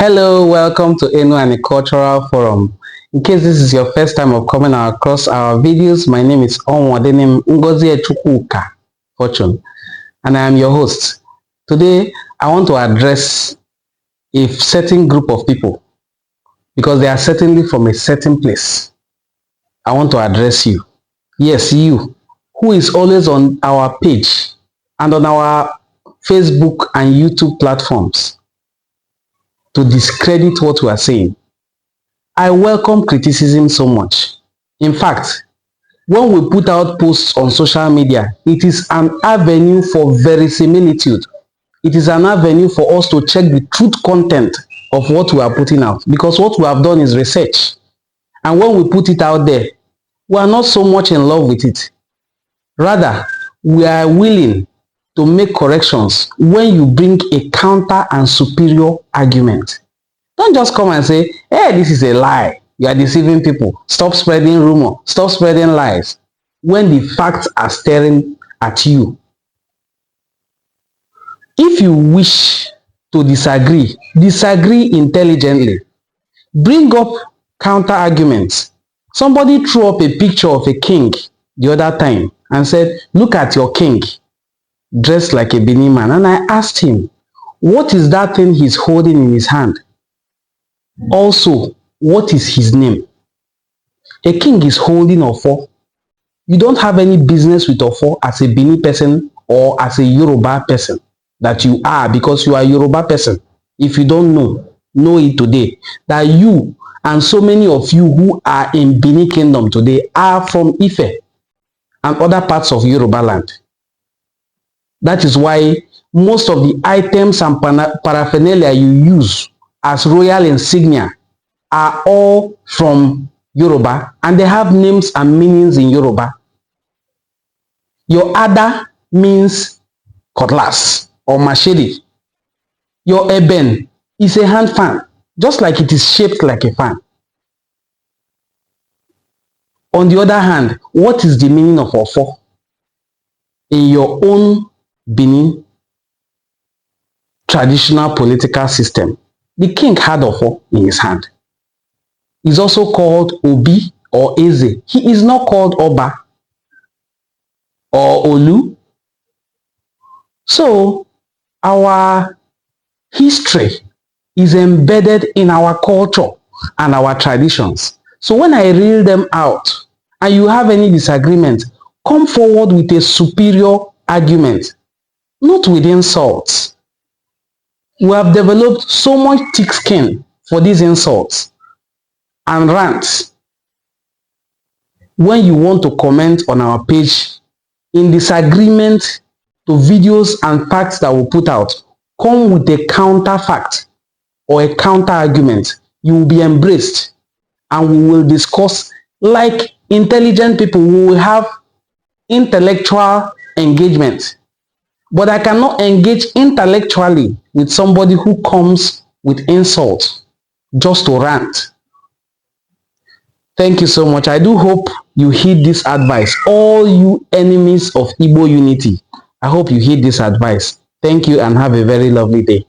Hello, welcome to Enu and Cultural Forum. In case this is your first time of coming across our videos, my name is Onwadenim Ngozi Echukwuka Fortune, and I am your host. Today, I want to address a certain group of people because they are certainly from a certain place. I want to address you. Yes, you, who is always on our page and on our Facebook and YouTube platforms to discredit what we are saying. I welcome criticism so much. In fact, when we put out posts on social media, it is an avenue for verisimilitude. It is an avenue for us to check the truth content of what we are putting out, because what we have done is research. And when we put it out there, we are not so much in love with it. Rather, we are willing to make corrections when you bring a counter and superior argument. Don't just come and say, hey, this is a lie. You are deceiving people. Stop spreading rumor. Stop spreading lies. When the facts are staring at you. If you wish to disagree, disagree intelligently. Bring up counter arguments. Somebody threw up a picture of a king the other time and said, look at your king, dressed like a Benin man. And I asked him, what is that thing he's holding in his hand? Also, what is his name? A king is holding Ofo. You don't have any business with Ofo as a Benin person or as a Yoruba person that you are, because you are a Yoruba person. If you don't know it today. That you and so many of you who are in Benin Kingdom today are from Ife and other parts of Yoruba land. That is why most of the items and paraphernalia you use as royal insignia are all from Yoruba, and they have names and meanings in Yoruba. Your Ada means cutlass or machete. Your Eben is a hand fan, just like it is shaped like a fan. On the other hand, what is the meaning of Ofo? In your own Benin traditional political system, the king had Ofo in his hand. He's also called Obi or Eze. He is not called Oba or Olu. So our history is embedded in our culture and our traditions. So when I reel them out and you have any disagreement, come forward with a superior argument, not with insults. We have developed so much thick skin for these insults and rants. When you want to comment on our page in disagreement to videos and facts that we put out, come with a counter fact or a counter argument. You will be embraced and we will discuss like intelligent people. We will have intellectual engagement. But I cannot engage intellectually with somebody who comes with insult just to rant. Thank you so much. I do hope you heed this advice. All you enemies of Igbo unity, I hope you heed this advice. Thank you and have a very lovely day.